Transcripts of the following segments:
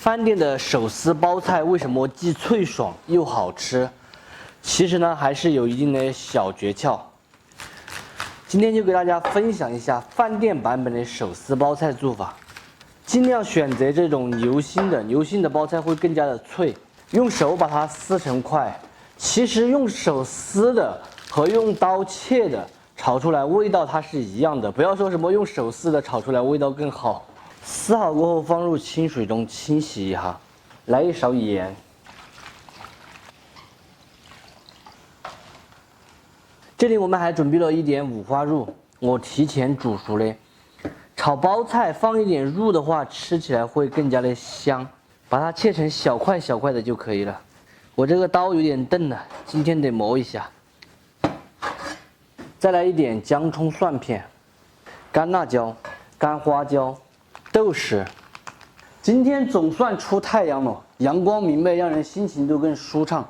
饭店的手撕包菜为什么既脆爽又好吃？其实呢，还是有一定的小诀窍。今天就给大家分享一下饭店版本的手撕包菜做法，尽量选择这种牛心的包菜会更加的脆，用手把它撕成块。其实用手撕的和用刀切的炒出来味道它是一样的，不要说什么用手撕的炒出来味道更好。撕好过后放入清水中清洗一下，来一勺盐，这里我们还准备了一点五花肉，我提前煮熟的。炒包菜放一点肉的话，吃起来会更加的香。把它切成小块小块的就可以了。我这个刀有点钝了，今天得磨一下。再来一点姜葱蒜片、干辣椒、干花椒、豆豉。今天总算出太阳了，阳光明媚，让人心情都更舒畅。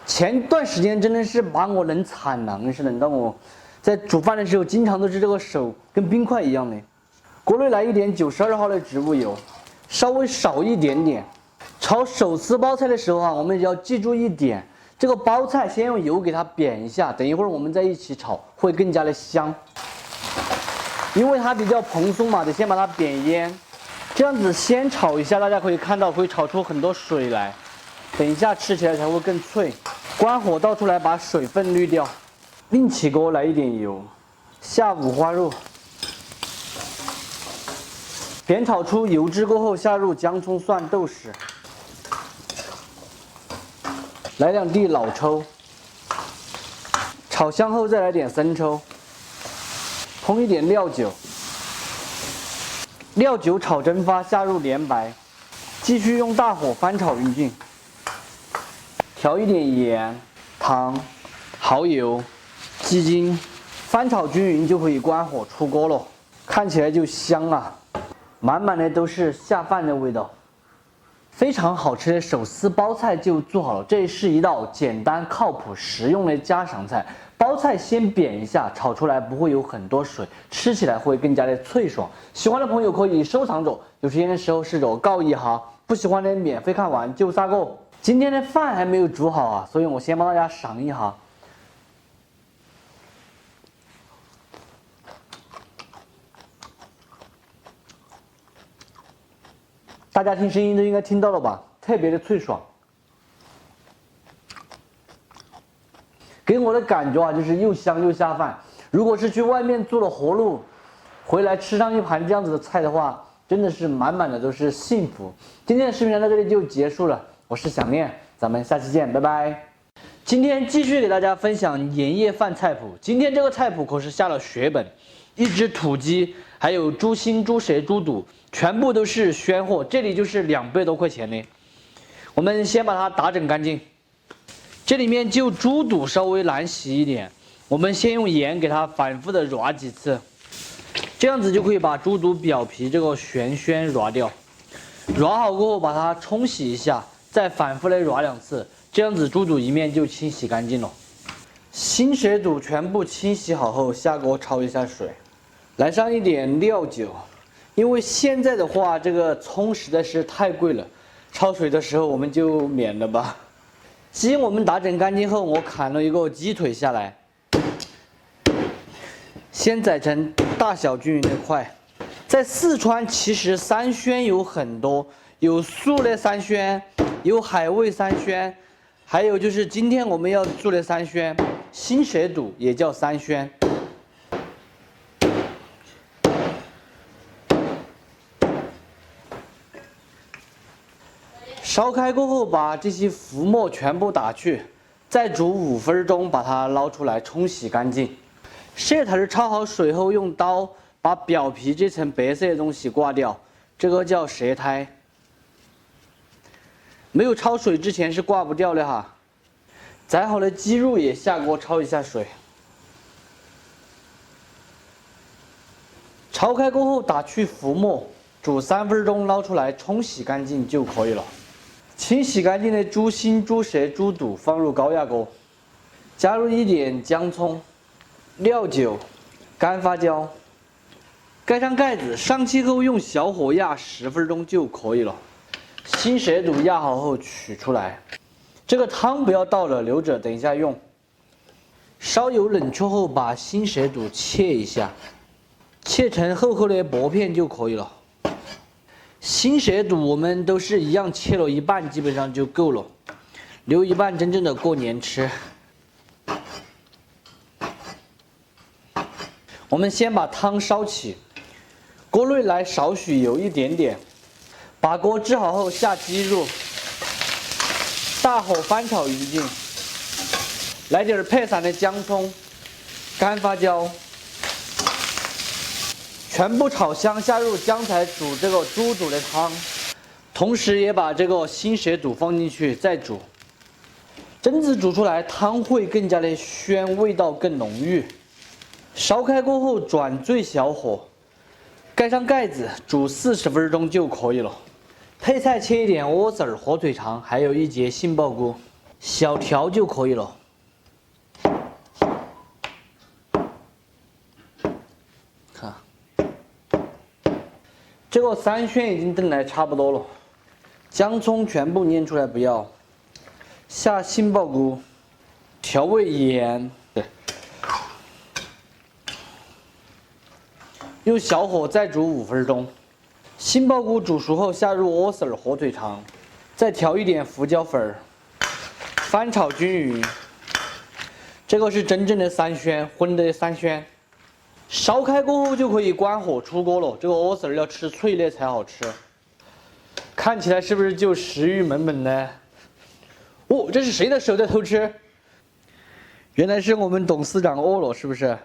前段时间真的是把我冷惨了，真是冷到我在煮饭的时候，经常都是这个手跟冰块一样的。锅内来一点92号的植物油，稍微少一点点。炒手撕包菜的时候啊，我们要记住一点，这个包菜先用油给它煸一下，等一会儿我们再一起炒，会更加的香。因为它比较蓬松嘛，得先把它煸腌。这样子先炒一下，大家可以看到会炒出很多水来，等一下吃起来才会更脆。关火倒出来，把水分滤掉。另起锅来一点油，下五花肉。煸炒出油脂过后，下入姜葱蒜豆豉，来2滴老抽，炒香后再来点生抽，烹一点料酒，料酒炒蒸发，下入莲白，继续用大火翻炒匀净，调一点盐、糖、蚝油、鸡精，翻炒均匀就可以关火出锅了，看起来就香啊！满满的都是下饭的味道，非常好吃的手撕包菜就做好了。这是一道简单、靠谱、实用的家常菜。包菜先煸一下，炒出来不会有很多水，吃起来会更加的脆爽。喜欢的朋友可以收藏着，有时间的时候试着告一下。不喜欢的免费看完就撒个。今天的饭还没有煮好啊，所以我先帮大家赏一下。大家听声音都应该听到了吧？特别的脆爽，给我的感觉啊，就是又香又下饭。如果是去外面做了活路，回来吃上一盘这样子的菜的话，真的是满满的都是幸福。今天的视频到这里就结束了，我是想念，咱们下期见，拜拜。今天继续给大家分享年夜饭菜谱。今天这个菜谱可是下了血本，一只土鸡，还有猪心、猪舌、猪肚。全部都是鲜货，这里就是200多块钱的。我们先把它打整干净，这里面就猪肚稍微难洗一点，我们先用盐给它反复的揉几次，这样子就可以把猪肚表皮这个玄鲜揉掉。揉好过后把它冲洗一下，再反复的揉2次，这样子猪肚一面就清洗干净了。心舌肚全部清洗好后，下锅焯一下水，来上一点料酒。因为现在的话，这个葱实在是太贵了，焯水的时候我们就免了吧。鸡我们打整干净后，我砍了一个鸡腿下来，先宰成大小均匀的块。在四川，其实三鲜有很多，有素的三鲜，有海味三鲜，还有就是今天我们要做的三鲜，心舌肚也叫三鲜。烧开过后，把这些浮沫全部打去，再煮5分钟，把它捞出来冲洗干净。舌头焯好水后，用刀把表皮这层白色的东西刮掉，这个叫舌苔。没有焯水之前是刮不掉的哈。宰好的鸡肉也下锅焯一下水，焯开过后打去浮沫，煮3分钟，捞出来冲洗干净就可以了。清洗干净的猪心、猪舌、猪肚放入高压锅，加入一点姜葱、料酒、干发椒，盖上盖子，上气后用小火压10分钟就可以了。新蛇肚压好后取出来，这个汤不要倒了，留着等一下用。烧油冷却后，把新蛇肚切一下，切成厚厚的薄片就可以了。新蛇肚我们都是一样切了一半，基本上就够了，留一半真正的过年吃。我们先把汤烧起，锅内来少许油一点点，把锅支好后下鸡肉，大火翻炒匀净，来点配散的姜葱、干花椒，全部炒香，下入刚才煮这个猪肚的汤，同时也把这个新蛇肚放进去再煮。榛子煮出来，汤会更加的鲜，味道更浓郁。烧开过后转最小火，盖上盖子煮40分钟就可以了。配菜切一点莴笋、火腿肠，还有一节杏鲍菇，小条就可以了。看，这个3鲜已经炖来差不多了，姜葱全部拈出来不要，下杏鲍菇，调味盐。用小火再煮5分钟，杏鲍菇煮熟后下入莴笋、火腿肠，再调一点胡椒粉，翻炒均匀。这个是真正的3鲜，荤的3鲜。烧开过后就可以关火出锅了。这个莴笋要吃脆裂才好吃。看起来是不是就食欲满满呢？哦，这是谁的手在偷吃？原来是我们董事长饿了，是不是？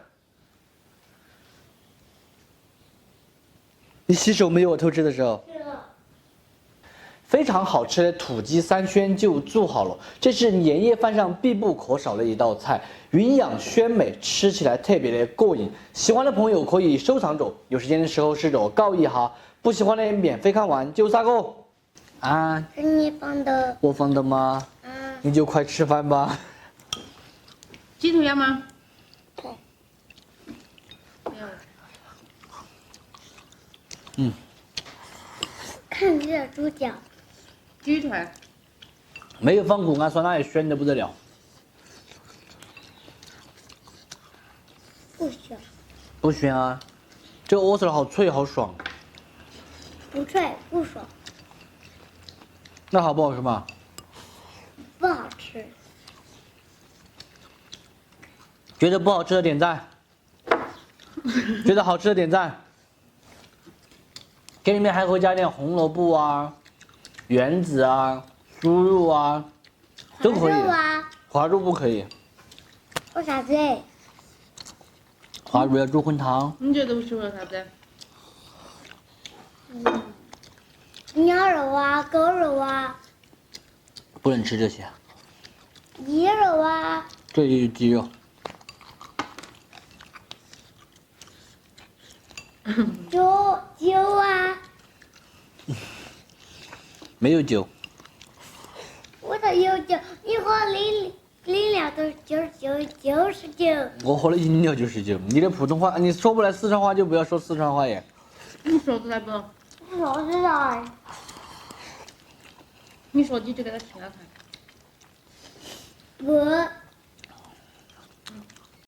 你洗手没有？我偷吃的时候。非常好吃的土鸡3鲜就做好了，这是年夜饭上必不可少的一道菜，营养鲜美，吃起来特别的过瘾。喜欢的朋友可以收藏着，有时间的时候试着搞一下。不喜欢的免费看完就3个。啊？是你放的。我放的吗？你就快吃饭吧。鸡腿要吗？对。不要了。看这个猪脚。鸡腿。没有放谷氨酸，那也鲜的不得了。不鲜。不鲜啊，这个莴笋好脆好爽。不脆不爽。那好不好吃嘛？不好吃。觉得不好吃的点赞，觉得好吃的点赞。给里面还会加点红萝卜啊、圆子啊、猪肉啊，都可以。花肉啊？花肉不可以。为啥子？花肉要煮混汤。你觉得不适合啥子？牛肉啊，狗肉啊。不能吃这些。鸡肉啊。这里有鸡肉。酒啊。没有酒。我的有酒，你喝饮料都99。我喝的饮料99。你的普通话，你说不来四川话就不要说四川话耶。你说出来不？说出来。你说几句给他听了看。不。